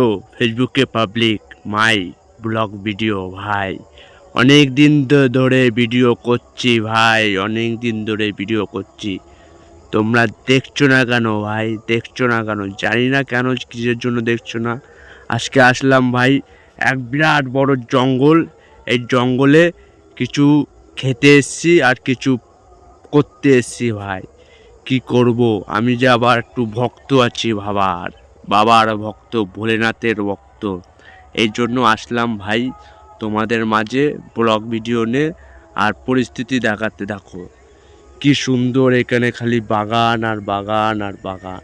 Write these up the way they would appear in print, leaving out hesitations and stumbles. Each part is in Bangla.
তো ফেসবুকে পাবলিক মাই ব্লগ ভিডিও ভাই অনেক দিন ধরে ভিডিও করছি ভাই, অনেক দিন ধরে ভিডিও করছি। তোমরা দেখছো না কেন ভাই? দেখছো না কেন? জানি না কেন, কিসের জন্য দেখছো না। আজকে আসলাম ভাই এক বিরাট বড় জঙ্গল। এই জঙ্গলে কিছু খেতে এসছি আর কিছু করতে এসছি ভাই। কি করব, আমি যে আবার একটু ভক্ত আছি বাবার ভক্ত, ভোলেনাথের ভক্ত। এই জন্য আসলাম ভাই তোমাদের মাঝে ব্লগ ভিডিও নে আর পরিস্থিতি দেখাতে। দেখো কি সুন্দর, এখানে খালি বাগান আর বাগান আর বাগান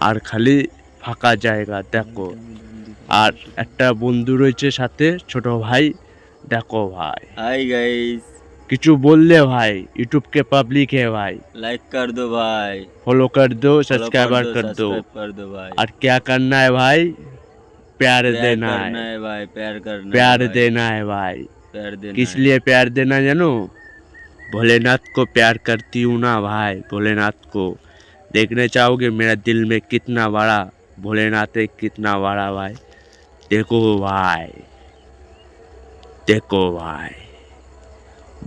আর খালি ফাঁকা জায়গা দেখো। আর একটা বন্ধু রয়েছে সাথে, ছোট ভাই। দেখো ভাই, हाय गाइस, কিছু বললে भाई, यूट्यूब के पब्लिक है भाई, लाइक कर दो भाई, फॉलो कर दो, फॉलो सब्सक्राइबर कर दो। सब्सक्राइब कर दो भाई। और क्या करना है भाई? प्यार प्यार देना करना है, है भाई, प्यार करना है प्यार भाई, देना है भाई। प्यार देना किस है। लिए प्यार देना जानो? भोलेनाथ को प्यार करती हूँ ना भाई, भोलेनाथ को। देखने चाहोगे मेरा दिल में कितना बड़ा भोलेनाथ है, कितना बड़ा भाई। देखो भाई, देखो भाई,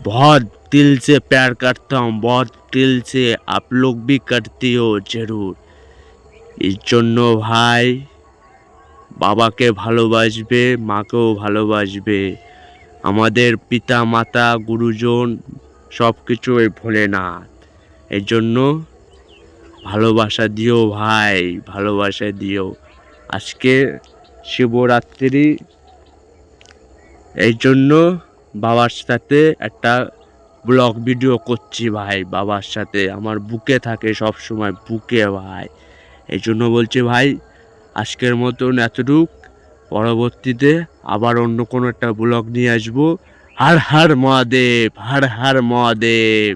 बहुत दिल से प्यार करता हूँ, बहुत दिल से। आप लोग भी करती हो जरूर। इस জন্য ভাই বাবাকে ভালোবাসবে, মাকেও ভালোবাসবে। আমাদের পিতা মাতা গুরুজন সব কিছু ওই ভোলেনাথ। এর জন্য ভালোবাসা দিও ভাই, ভালোবাসা দিও। আজকে শিবরাত্রি, এই জন্য বাবার সাথে একটা ব্লগ ভিডিও করছি ভাই। বাবার সাথে আমার বুকে থাকে সব সময়, বুকে ভাই। এই জন্য বলছি ভাই, আজকের মতন এতটুক। পরবর্তীতে আবার অন্য কোনো একটা ব্লগ নিয়ে আসবো। हर हर महादेव, हर हर महादेव।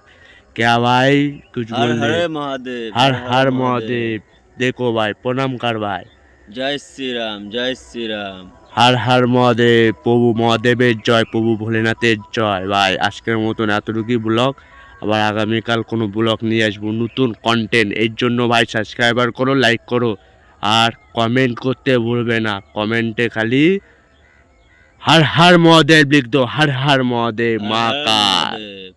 क्या भाई कुछ हर बोल हर रहे? महादेव, हर हर महादेव। देखो भाई, प्रणाम कर भाई। जय श्री राम, जय श्री राम। हर हर महादेव। প্রভু মহাদেবের জয়, প্রভু ভোলেনাথের জয় ভাই। আজকের মতন এতটুকুই ব্লগ। আবার আগামীকাল কোনো ব্লগ নিয়ে আসবো, নতুন কন্টেন্ট। এর জন্য ভাই সাবস্ক্রাইবার করো, লাইক করো আর কমেন্ট করতে ভুলবে না। কমেন্টে খালি हर हर महादेव लिख दो, हर हर महादेव हर माँ हर का। महादेव।